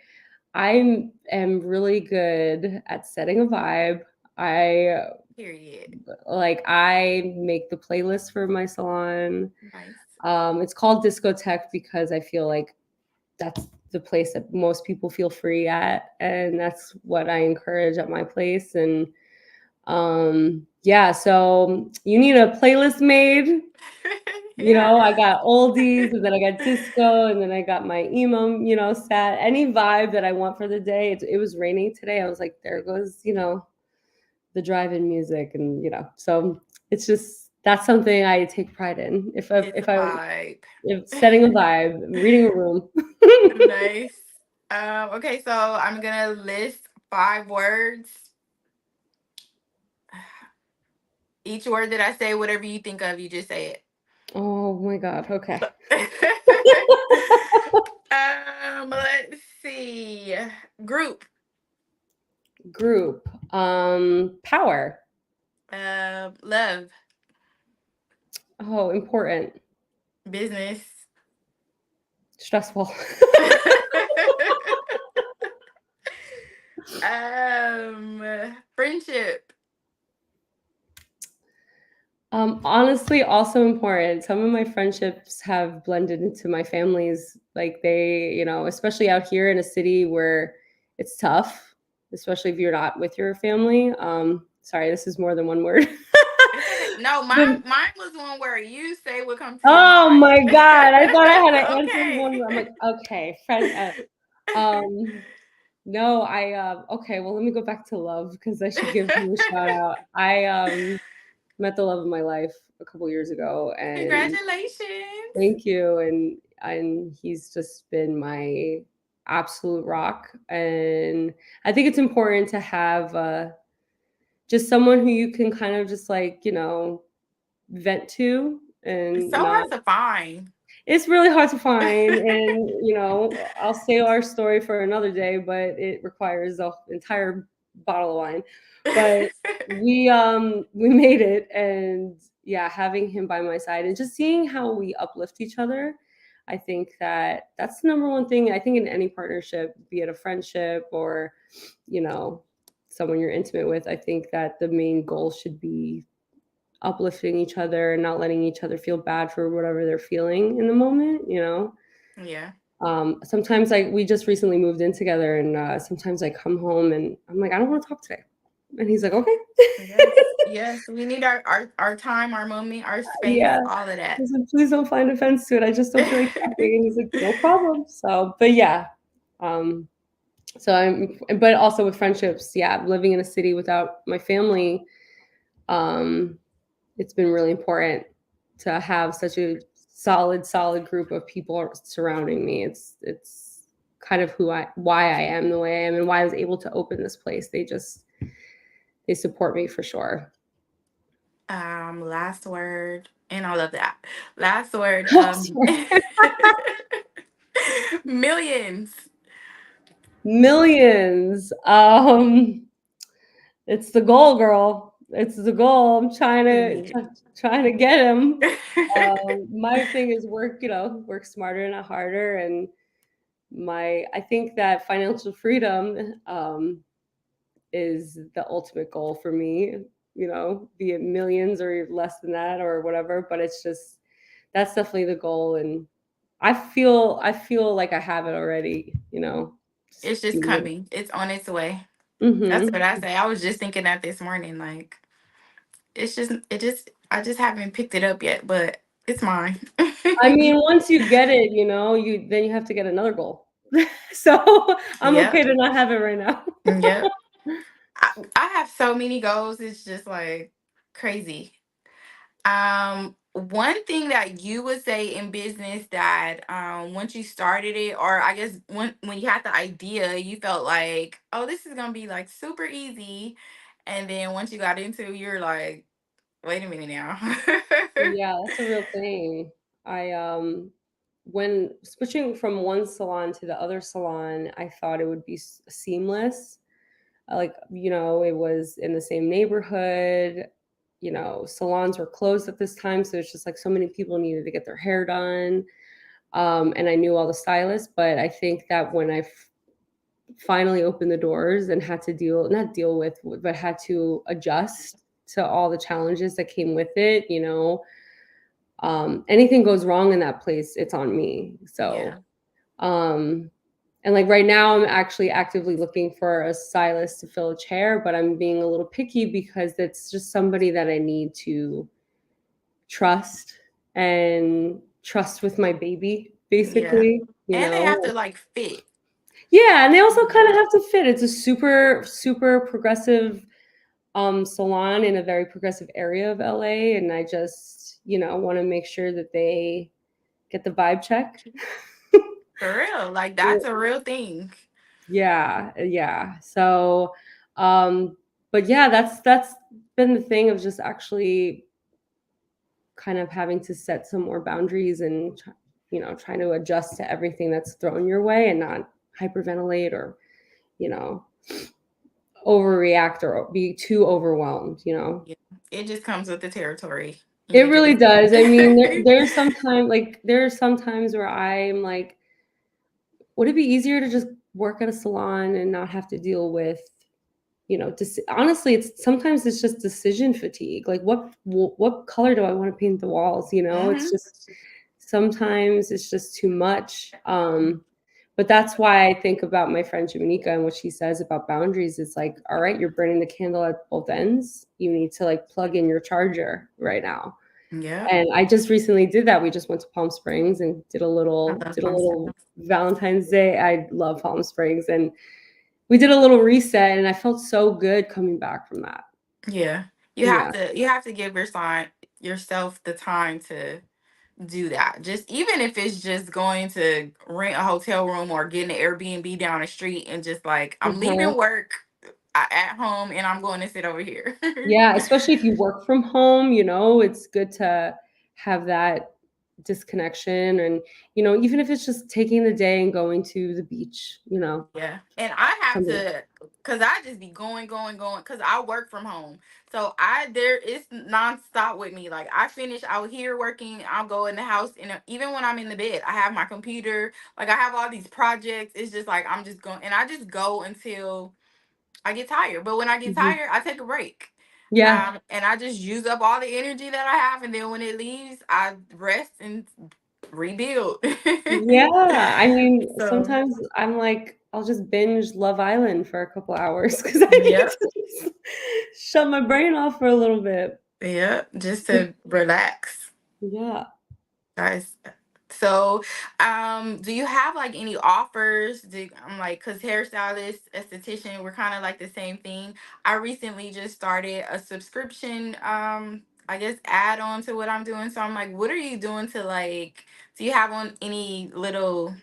[SPEAKER 2] I am really good at setting a vibe. I
[SPEAKER 1] Period.
[SPEAKER 2] I make the playlist for my salon.
[SPEAKER 1] Nice.
[SPEAKER 2] It's called Discotheque because I feel like that's the place that most people feel free at, and that's what I encourage at my place. And yeah, so you need a playlist made.
[SPEAKER 1] Yeah.
[SPEAKER 2] I got oldies, and then I got disco, and then I got my emo, sad, any vibe that I want for the day. It was raining today. I was like, there goes, the drive-in music, and so it's just that's something I take pride in.
[SPEAKER 1] It's a vibe.
[SPEAKER 2] If setting a vibe, reading a room.
[SPEAKER 1] Nice. Okay, so I'm gonna list 5 words. Each word that I say, whatever you think of, you just say
[SPEAKER 2] Oh my god. Okay.
[SPEAKER 1] it. Let's see. Group.
[SPEAKER 2] Group. Power.
[SPEAKER 1] Love.
[SPEAKER 2] Oh, important.
[SPEAKER 1] Business.
[SPEAKER 2] Stressful.
[SPEAKER 1] Friendship.
[SPEAKER 2] Honestly, also important. Some of my friendships have blended into my families. Like especially out here in a city where it's tough, especially if you're not with your family. Sorry, this is more than one word.
[SPEAKER 1] It's okay. No,
[SPEAKER 2] But
[SPEAKER 1] mine was one where you say what comes to your
[SPEAKER 2] oh
[SPEAKER 1] mind.
[SPEAKER 2] my god, I thought I had
[SPEAKER 1] It's
[SPEAKER 2] to answer in one
[SPEAKER 1] okay.
[SPEAKER 2] word. I'm like, okay, friend. Um, no, okay. Well, let me go back to love because I should give him a shout out. I met the love of my life a couple years ago, and
[SPEAKER 1] Congratulations.
[SPEAKER 2] thank you. And he's just been my absolute rock. And I think it's important to have just someone who you can kind of just vent to
[SPEAKER 1] It's
[SPEAKER 2] and
[SPEAKER 1] so
[SPEAKER 2] not.
[SPEAKER 1] hard to find.
[SPEAKER 2] It's really hard to find, and I'll save our story for another day, but it requires an entire bottle of wine. But we made it, and yeah, having him by my side and just seeing how we uplift each other. I think that that's the number one thing. I think in any partnership, be it a friendship or, you know, someone you're intimate with, I think that the main goal should be uplifting each other and not letting each other feel bad for whatever they're feeling in the moment, you know?
[SPEAKER 1] Yeah.
[SPEAKER 2] Sometimes we just recently moved in together, and sometimes I come home and I'm like, I don't want to talk today. And he's like, okay.
[SPEAKER 1] Yes. Yes. We need our time, our moment, our space,
[SPEAKER 2] Yeah.
[SPEAKER 1] all of that.
[SPEAKER 2] He's like, please don't find offense to it. I just don't feel like talking. And he's like, no problem. So, but yeah. Um, but also with friendships, yeah, living in a city without my family, um, it's been really important to have such a solid group of people surrounding me. It's kind of why I am the way I am and why I was able to open this place. They support me for sure.
[SPEAKER 1] Last word, and I love that. Last word, millions.
[SPEAKER 2] Millions. It's the goal, girl. It's the goal. I'm
[SPEAKER 1] Period.
[SPEAKER 2] trying to get him. My thing is work smarter, not harder. And I think that financial freedom is the ultimate goal for me. Be it millions or less than that or whatever. But it's just that's definitely the goal, and I feel like I have it already. Just
[SPEAKER 1] It's just
[SPEAKER 2] being able.
[SPEAKER 1] coming. It's on its way. That's what
[SPEAKER 2] Hmm.
[SPEAKER 1] I say. I was just thinking that this morning. Like, I just haven't picked it up yet, but it's mine.
[SPEAKER 2] I mean, once you get it, you have to get another goal. So I'm
[SPEAKER 1] Yep.
[SPEAKER 2] okay to not have it right now.
[SPEAKER 1] Yep. I have so many goals. It's just like crazy. One thing that you would say in business that once you started it, or I guess when you had the idea, you felt like, oh, this is gonna be like super easy, and then once you got into it, you're like, wait a minute now.
[SPEAKER 2] Yeah, that's a real thing. When switching from one salon to the other salon, I thought it would be seamless. Like, it was in the same neighborhood. Salons were closed at this time, so it's just like so many people needed to get their hair done. And I knew all the stylists, but I think that when I finally opened the doors and had to not deal with, but had to adjust to all the challenges that came with it, anything goes wrong in that place, it's on me.
[SPEAKER 1] Yeah.
[SPEAKER 2] So, um, and like right now, I'm actually actively looking for a stylist to fill a chair, but I'm being a little picky because it's just somebody that I need to trust and trust with my baby,
[SPEAKER 1] Yeah.
[SPEAKER 2] basically,
[SPEAKER 1] And they have to like fit.
[SPEAKER 2] Yeah, and they also kind of
[SPEAKER 1] Mhm.
[SPEAKER 2] have to fit. It's a super progressive salon in a very progressive area of LA, and I just, want to make sure that they get the vibe check.
[SPEAKER 1] For real. Like that's a real thing.
[SPEAKER 2] Yeah, yeah. So, um, but yeah, that's been the thing of just actually kind of having to set some more boundaries and trying to adjust to everything that's thrown your way and not hyperventilate or you know overreact or be too overwhelmed.
[SPEAKER 1] Yeah. It just comes with the territory.
[SPEAKER 2] It
[SPEAKER 1] You
[SPEAKER 2] really
[SPEAKER 1] just
[SPEAKER 2] does. I mean, there are some times where I'm like, would it be easier to just work at a salon and not have to deal with, honestly, it's just decision fatigue. Like, what color do I want to paint the walls? It's
[SPEAKER 1] hmm
[SPEAKER 2] just sometimes it's just too much. But that's why I think about my friend Jamanika and what she says about boundaries. It's like, all right, you're burning the candle at both ends. You need to like plug in your charger right now.
[SPEAKER 1] Yep.
[SPEAKER 2] And I just recently did that. We just went to Palm Springs and did a
[SPEAKER 1] I
[SPEAKER 2] little
[SPEAKER 1] love
[SPEAKER 2] did a
[SPEAKER 1] Palm
[SPEAKER 2] little
[SPEAKER 1] Springs.
[SPEAKER 2] Valentine's Day. I love Palm Springs, and we did a little reset, and I felt so good coming back from that.
[SPEAKER 1] Yeah.
[SPEAKER 2] Yeah.
[SPEAKER 1] You have to give yourself the time to do that. Just even if it's just going to rent a hotel room or getting an Airbnb down the street and just like I'm
[SPEAKER 2] Uh-huh.
[SPEAKER 1] leaving work at home and I'm going to sit over here.
[SPEAKER 2] Yeah, especially if you work from home, it's good to have that disconnection and, even if it's just taking the day and going to the beach,
[SPEAKER 1] Yeah. And I have
[SPEAKER 2] something like
[SPEAKER 1] to
[SPEAKER 2] that.
[SPEAKER 1] Cause I just be going. Cause I work from home, so I there it's nonstop with me. Like I finish out here working, I'll go in the house, and even when I'm in the bed, I have my computer. Like I have all these projects. It's just like I'm just going, and I just go until I get tired. But when I get
[SPEAKER 2] Mhm.
[SPEAKER 1] tired, I take a break.
[SPEAKER 2] Yeah.
[SPEAKER 1] And I just use up all the energy that I have, and then when it leaves, I rest and rebuild.
[SPEAKER 2] Yeah, I mean,
[SPEAKER 1] So,
[SPEAKER 2] sometimes I'm like, I'll just binge Love Island for a couple hours because I need
[SPEAKER 1] yep,
[SPEAKER 2] to just shut my brain off for a little bit.
[SPEAKER 1] yep, just to relax.
[SPEAKER 2] Yeah.
[SPEAKER 1] Guys. So, do you have like any offers? I'm like, cause hairstylist, esthetician, we're kind of like the same thing. I recently just started a subscription, I guess add on to what I'm doing. So I'm like, what are you doing to like? Do you have on any little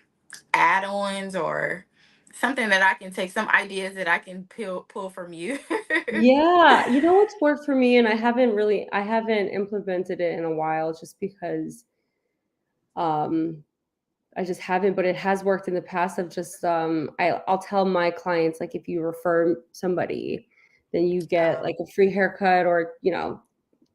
[SPEAKER 1] add-ons or something that I can take some ideas that I can pull from you?
[SPEAKER 2] Yeah, you know what's worked for me, and I haven't implemented it in a while just because um I just haven't, but it has worked in the past of just I'll tell my clients like if you refer somebody, then you get
[SPEAKER 1] Oh,
[SPEAKER 2] like a free haircut or,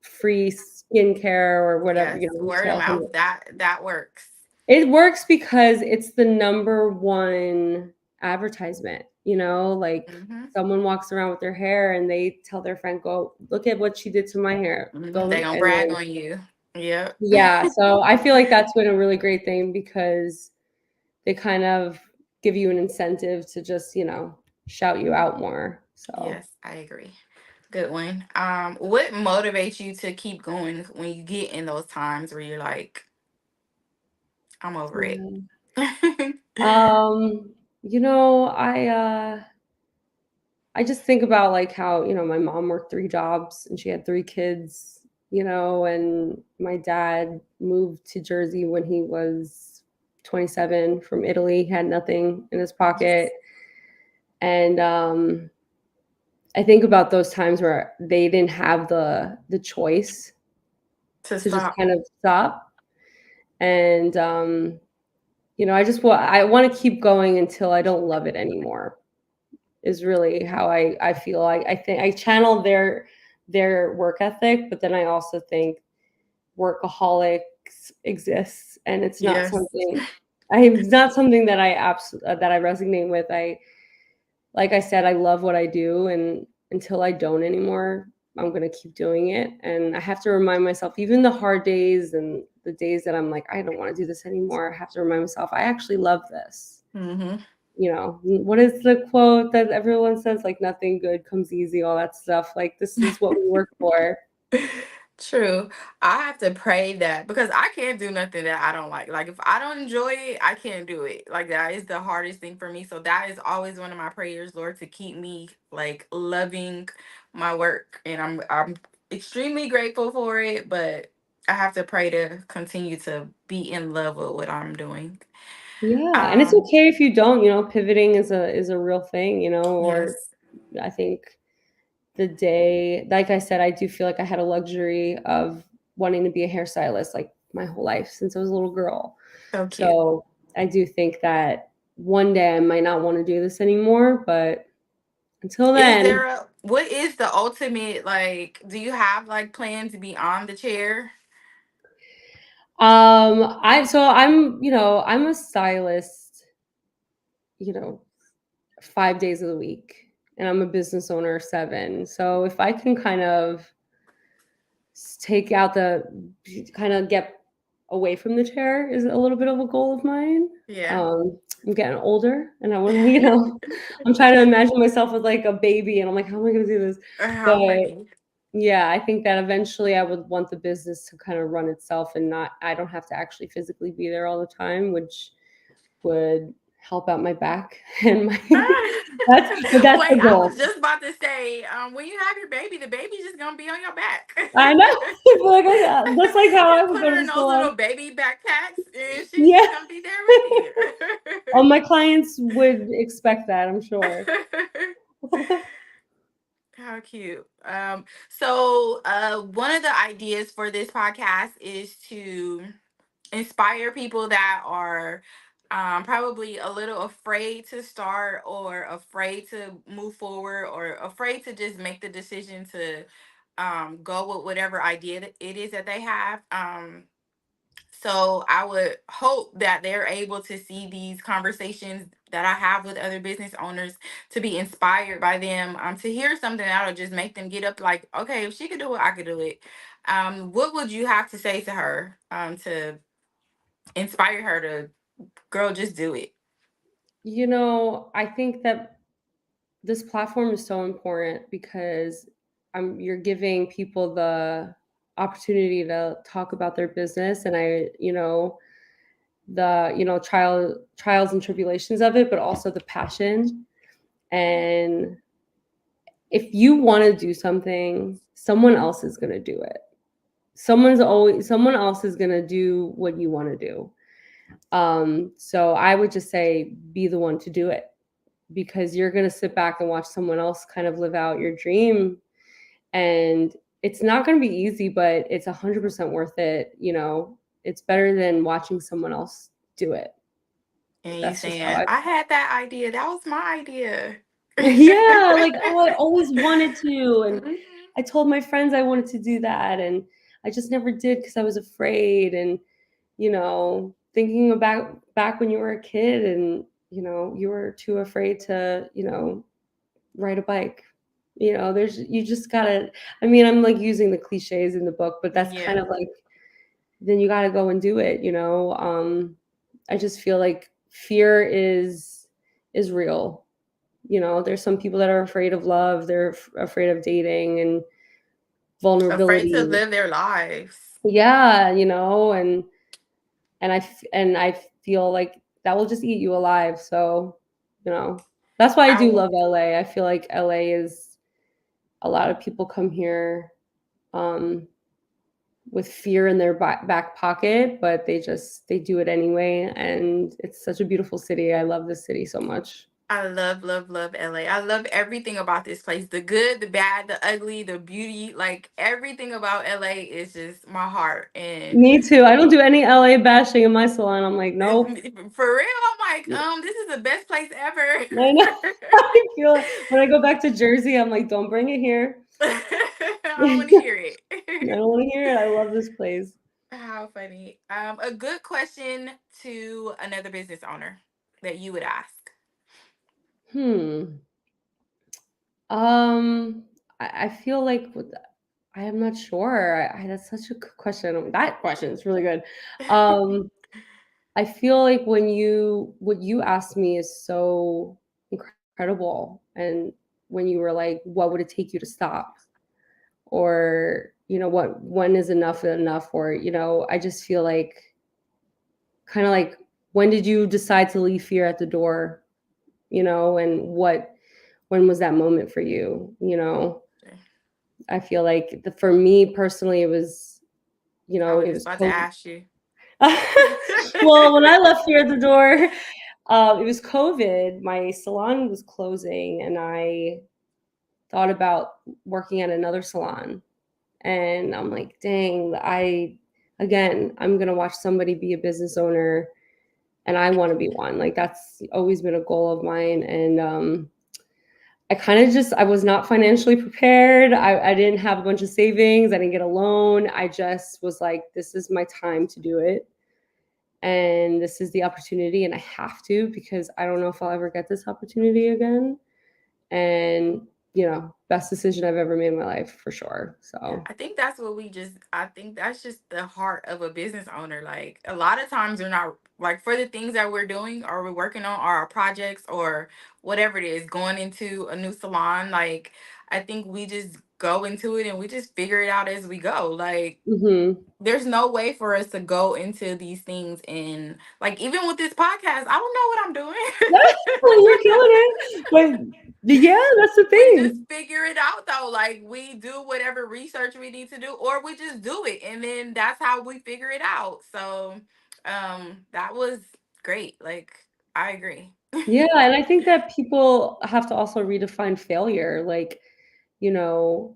[SPEAKER 2] free skincare or whatever,
[SPEAKER 1] yes, word of
[SPEAKER 2] retail
[SPEAKER 1] mouth.
[SPEAKER 2] 100.
[SPEAKER 1] That works.
[SPEAKER 2] It works because it's the number one advertisement, like
[SPEAKER 1] Hmm.
[SPEAKER 2] someone walks around with their hair and they tell their friend, "Go look at what she did to my hair."
[SPEAKER 1] Hmm. They
[SPEAKER 2] Go
[SPEAKER 1] gonna
[SPEAKER 2] and
[SPEAKER 1] brag
[SPEAKER 2] then
[SPEAKER 1] on you. Yep.
[SPEAKER 2] yeah, so I feel like that's been a really great thing because they kind of give you an incentive to just, shout you out more. So,
[SPEAKER 1] Yes, I agree. Good one. What motivates you to keep going when you get in those times where you're like, I'm over it?
[SPEAKER 2] yeah. Um, you know, I just think about like how, my mom worked 3 jobs and she had 3 kids, and my dad moved to Jersey when he was 27 from Italy, had nothing in his pocket.
[SPEAKER 1] Yes.
[SPEAKER 2] And I think about those times where they didn't have the choice
[SPEAKER 1] To
[SPEAKER 2] to just
[SPEAKER 1] stop.
[SPEAKER 2] kind of stop. And I want to keep going until I don't love it anymore. Is really how I feel. I think I channel their work ethic, but then I also think workaholics exists, and
[SPEAKER 1] Yes.
[SPEAKER 2] it's not something that that I resonate with. Like I said, I love what I do, and until I don't anymore, I'm gonna keep doing it. And I have to remind myself, even the hard days and the days that I'm like, I don't want to do this anymore. I have to remind myself, I actually love this.
[SPEAKER 1] Hmm.
[SPEAKER 2] What is the quote that everyone says? Like, nothing good comes easy, all that stuff. Like, this is what we work for.
[SPEAKER 1] True. I have to pray that because I can't do nothing that I don't like. Like if I don't enjoy it, I can't do it. Like that is the hardest thing for me. So that is always one of my prayers, Lord, to keep me like loving my work. And I'm extremely grateful for it, but I have to pray to continue to be in love with what I'm doing.
[SPEAKER 2] Yeah, and it's
[SPEAKER 1] Um,
[SPEAKER 2] okay if you don't. Pivoting is a real thing. Or
[SPEAKER 1] yes.
[SPEAKER 2] I think the day, like I said, I do feel like I had a luxury of wanting to be a hairstylist like my whole life since I was a little girl.
[SPEAKER 1] So cute.
[SPEAKER 2] So I do think that one day I might not want to do this anymore, but until
[SPEAKER 1] Is
[SPEAKER 2] then,
[SPEAKER 1] there a what is the ultimate like do you have like plans to be on the chair?
[SPEAKER 2] I'm a stylist, you know, 5 days of the week, and I'm a business owner 7. So if I can kind of take out kind of get away from the chair is a little bit of a goal of mine.
[SPEAKER 1] Yeah.
[SPEAKER 2] I'm getting older, and I want to, I'm trying to imagine myself as like a baby, and I'm like, how am I going to do this?
[SPEAKER 1] How
[SPEAKER 2] But
[SPEAKER 1] funny.
[SPEAKER 2] yeah, I think that eventually I would want the business to kind of run itself, and I don't have to actually physically be there all the time, which would help out my back and my but that's
[SPEAKER 1] Wait,
[SPEAKER 2] the
[SPEAKER 1] I was
[SPEAKER 2] goal.
[SPEAKER 1] just about to say, when you have your baby, the baby's just gonna be on your back.
[SPEAKER 2] I know. Like that's like how I
[SPEAKER 1] Just
[SPEAKER 2] would
[SPEAKER 1] put
[SPEAKER 2] go to
[SPEAKER 1] her
[SPEAKER 2] the
[SPEAKER 1] in those
[SPEAKER 2] salon.
[SPEAKER 1] little baby backpacks, and she's
[SPEAKER 2] Yeah.
[SPEAKER 1] just gonna be there with
[SPEAKER 2] All
[SPEAKER 1] you.
[SPEAKER 2] my clients would expect that, I'm sure.
[SPEAKER 1] How cute. So one of the ideas for this podcast is to inspire people that are probably a little afraid to start, or afraid to move forward, or afraid to just make the decision to go with whatever idea it is that they have. So I would hope that they're able to see these conversations that I have with other business owners, to be inspired by them, to hear something that'll just make them get up, like, okay, if she could do it, I could do it. What would you have to say to her, to inspire her to, girl, just do it?
[SPEAKER 2] I think that this platform is so important because you're giving people the opportunity to talk about their business, and the trials and tribulations of it, but also the passion. And if you want to do something, someone else is going to do it. Someone else is going to do what you want to do. So I would just say be the one to do it, because you're going to sit back and watch someone else kind of live out your dream. And it's not going to be easy, but it's 100% worth it. It's better than watching someone else do it.
[SPEAKER 1] And you
[SPEAKER 2] That's just how
[SPEAKER 1] saying,
[SPEAKER 2] I
[SPEAKER 1] I had that idea. That was my idea.
[SPEAKER 2] Yeah, like, oh, I always wanted to, and
[SPEAKER 1] Mhm.
[SPEAKER 2] I told my friends I wanted to do that, and I just never did because I was afraid. And thinking about back when you were a kid, and you were too afraid to ride a bike. You just gotta. I mean, I'm like using the cliches in the book, but that's kind
[SPEAKER 1] Yeah.
[SPEAKER 2] of like, then you gotta go and do it. I just feel like fear is real. There's some people that are afraid of love, they're afraid of dating and
[SPEAKER 1] Afraid to
[SPEAKER 2] vulnerability.
[SPEAKER 1] live their lives.
[SPEAKER 2] Yeah, and I feel like that will just eat you alive. So, you know, that's why I
[SPEAKER 1] I
[SPEAKER 2] do
[SPEAKER 1] will.
[SPEAKER 2] love LA. I feel like LA is, a lot of people come here um with fear in their back pocket, but they do it anyway, and it's such a beautiful city. I love this city so much.
[SPEAKER 1] I love, love, love LA. I love everything about this place. The good, the bad, the ugly, the beauty. Like, everything about LA is just my heart. And
[SPEAKER 2] Me too. I don't do any LA bashing in my salon. I'm like, nope.
[SPEAKER 1] for real, I'm like, this is the best place ever.
[SPEAKER 2] I know. I feel it. When I go back to Jersey, I'm like, don't bring it here.
[SPEAKER 1] I don't want to
[SPEAKER 2] I
[SPEAKER 1] hear it.
[SPEAKER 2] don't want to hear it. I love this place.
[SPEAKER 1] How funny. A good question to another business owner that you would ask.
[SPEAKER 2] Hmm. I feel like I am not sure. That's such a good question. That question is really good. Um, I feel like what you asked me is so incredible, and when you were like, what would it take you to stop? Or when is enough? Or I just feel like, kind of like, when did you decide to leave fear at the door? And when was that moment for you? I feel like, for me personally, it was
[SPEAKER 1] I was
[SPEAKER 2] it
[SPEAKER 1] just
[SPEAKER 2] was
[SPEAKER 1] about to
[SPEAKER 2] COVID.
[SPEAKER 1] ask you.
[SPEAKER 2] Well, when I left fear at the door, it was COVID. My salon was closing, and I thought about working at another salon. And I'm like, dang, I'm going to watch somebody be a business owner, and I want to be one. Like, that's always been a goal of mine. And I was not financially prepared. I didn't have a bunch of savings. I didn't get a loan. I just was like, this is my time to do it. And this is the opportunity, and I have to, because I don't know if I'll ever get this opportunity again. And, best decision I've ever made in my life, for sure.
[SPEAKER 1] Yeah,
[SPEAKER 2] So,
[SPEAKER 1] I think that's what we just, I think that's just the heart of a business owner. Like, a lot of times we're not, like, for the things that we're doing or we're working on, or our projects, or whatever it is, going into a new salon. Like, I think we just go into it and we just figure it out as we go. Like,
[SPEAKER 2] mhm.
[SPEAKER 1] there's no way for us to go into these things, and, like, even with this podcast, I don't know what I'm
[SPEAKER 2] You're killing
[SPEAKER 1] doing.
[SPEAKER 2] it. But yeah, that's the
[SPEAKER 1] We just
[SPEAKER 2] thing.
[SPEAKER 1] figure it out though. Like, we do whatever research we need to do, or we just do it, and then that's how we figure it out. So that was great. Like, I agree.
[SPEAKER 2] Yeah, and I think that people have to also redefine failure. Like, you know,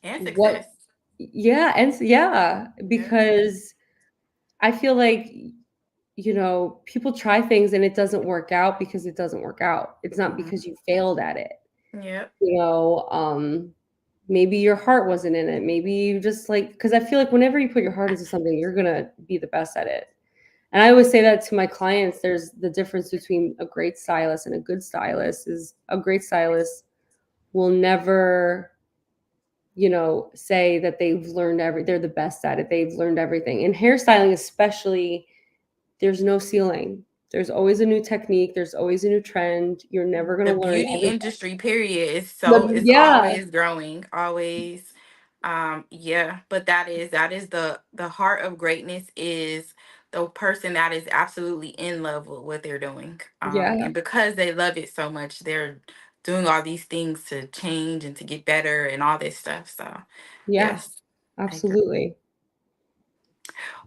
[SPEAKER 1] And
[SPEAKER 2] what
[SPEAKER 1] success.
[SPEAKER 2] yeah, and yeah,
[SPEAKER 1] Yeah.
[SPEAKER 2] because I feel like, people try things and it doesn't work out because it doesn't work out. It's not
[SPEAKER 1] Mhm.
[SPEAKER 2] because you failed at it.
[SPEAKER 1] Yep.
[SPEAKER 2] You know, maybe your heart wasn't in it. Maybe you just like, because I feel like whenever you put your heart into something, you're gonna be the best at it. And I always say that to my clients. There's the difference between a great stylist and a good stylist is a great stylist will never, say that they're the best at it. They've learned everything. In hairstyling, especially, there's no ceiling. There's always a new technique. There's always a new trend. You're never
[SPEAKER 1] The
[SPEAKER 2] gonna learn
[SPEAKER 1] beauty
[SPEAKER 2] everything.
[SPEAKER 1] industry period is
[SPEAKER 2] Yeah,
[SPEAKER 1] always growing, always. Yeah, but that is the heart of greatness is the person that is absolutely in love with what they're doing.
[SPEAKER 2] yeah,
[SPEAKER 1] And because they love it so much, they're doing all these things to change and to get better and all this stuff. So
[SPEAKER 2] yeah,
[SPEAKER 1] yes, I agree.
[SPEAKER 2] absolutely.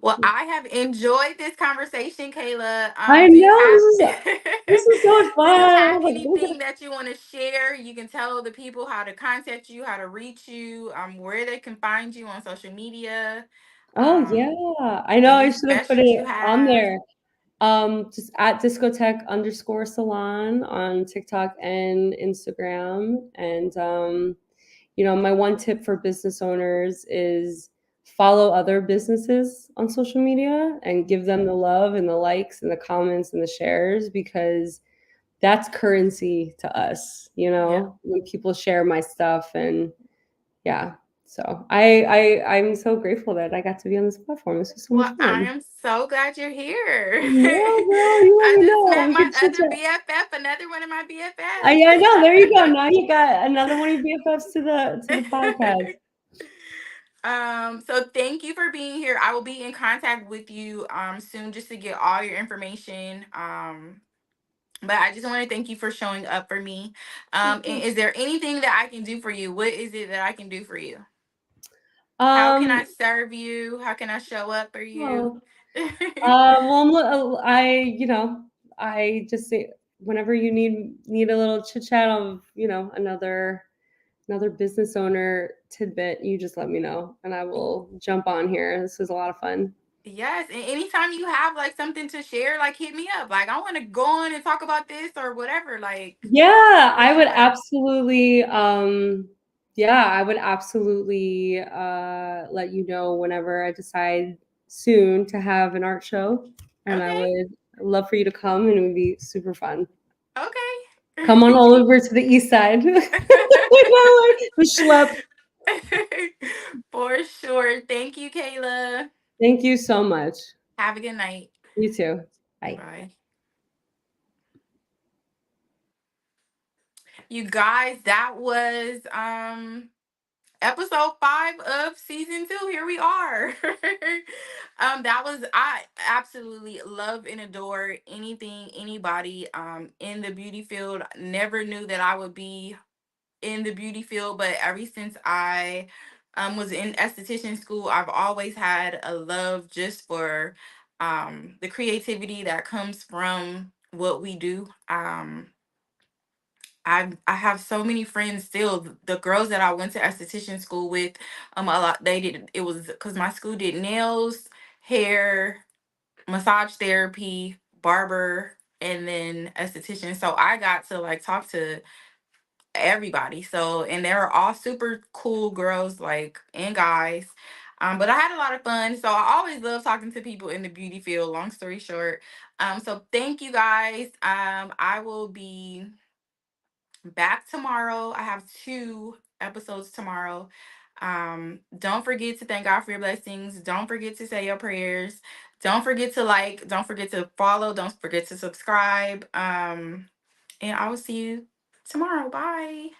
[SPEAKER 1] Well, I have enjoyed this conversation, Kayla.
[SPEAKER 2] I
[SPEAKER 1] Do you
[SPEAKER 2] know
[SPEAKER 1] have
[SPEAKER 2] this is so much
[SPEAKER 1] do you
[SPEAKER 2] fun.
[SPEAKER 1] have anything that you want to share? You can tell the people how to contact you, how to reach you, where they can find you on social media,
[SPEAKER 2] Oh
[SPEAKER 1] um,
[SPEAKER 2] yeah, I know I
[SPEAKER 1] any
[SPEAKER 2] should have put
[SPEAKER 1] specials
[SPEAKER 2] it
[SPEAKER 1] you
[SPEAKER 2] on
[SPEAKER 1] have.
[SPEAKER 2] there. Just at discotheque_salon on TikTok and Instagram. And my one tip for business owners is follow other businesses on social media and give them the love and the likes and the comments and the shares because that's currency to us,
[SPEAKER 1] Yep.
[SPEAKER 2] when people share my stuff. And yeah. So I'm so grateful that I got to be on this platform. This was so much
[SPEAKER 1] Well, I
[SPEAKER 2] fun.
[SPEAKER 1] am so glad you're here.
[SPEAKER 2] Yeah, girl, you let
[SPEAKER 1] I
[SPEAKER 2] me
[SPEAKER 1] just
[SPEAKER 2] know.
[SPEAKER 1] met
[SPEAKER 2] We
[SPEAKER 1] my
[SPEAKER 2] can chit
[SPEAKER 1] other
[SPEAKER 2] chat.
[SPEAKER 1] BFF, another one of my
[SPEAKER 2] I know. There you go.
[SPEAKER 1] BFFs.
[SPEAKER 2] Now you got another one of your BFFs to the podcast.
[SPEAKER 1] So thank you for being here. I will be in contact with you soon just to get all your information. But I just want to thank you for showing up for me.
[SPEAKER 2] Of
[SPEAKER 1] And
[SPEAKER 2] course.
[SPEAKER 1] is there anything that I can do for you? What is it that I can do for you? How can I
[SPEAKER 2] Um.
[SPEAKER 1] serve you? How can I show up for you?
[SPEAKER 2] Well. Well, I just say whenever you need a little chit chat of another business owner tidbit, you just let me know and I will jump on here. This was a lot of fun.
[SPEAKER 1] Yes, and anytime you have like something to share, like hit me up. Like I want to go on and talk about this or whatever. Like
[SPEAKER 2] Yeah,
[SPEAKER 1] for sure.
[SPEAKER 2] I would absolutely let you know whenever I decide soon to have an art show, and I
[SPEAKER 1] Okay.
[SPEAKER 2] would love for you to come, and it would be super fun. Come on
[SPEAKER 1] Okay.
[SPEAKER 2] all over to the east side. The schlep.
[SPEAKER 1] For sure. Thank you, Kayla.
[SPEAKER 2] Thank you so much.
[SPEAKER 1] Have a good night.
[SPEAKER 2] You too. Bye.
[SPEAKER 1] Bye. You guys, that was episode 5 of season 2. Here we are. That was I absolutely love and adore anything, anybody in the beauty field. Never knew that I would be in the beauty field, but ever since I was in esthetician school, I've always had a love just for the creativity that comes from what we do. I have so many friends still. The girls that I went to esthetician school with, a lot they did it was because my school did nails, hair, massage therapy, barber, and then esthetician. So I got to like talk to everybody. So and they were all super cool girls, like and guys. But I had a lot of fun. So I always love talking to people in the beauty field. Long story short. So thank you guys. I will be back tomorrow. I have 2 episodes tomorrow. Don't forget to thank God for your blessings. Don't forget to say your prayers. Don't forget to like, don't forget to follow, don't forget to subscribe. And I will see you tomorrow. Bye.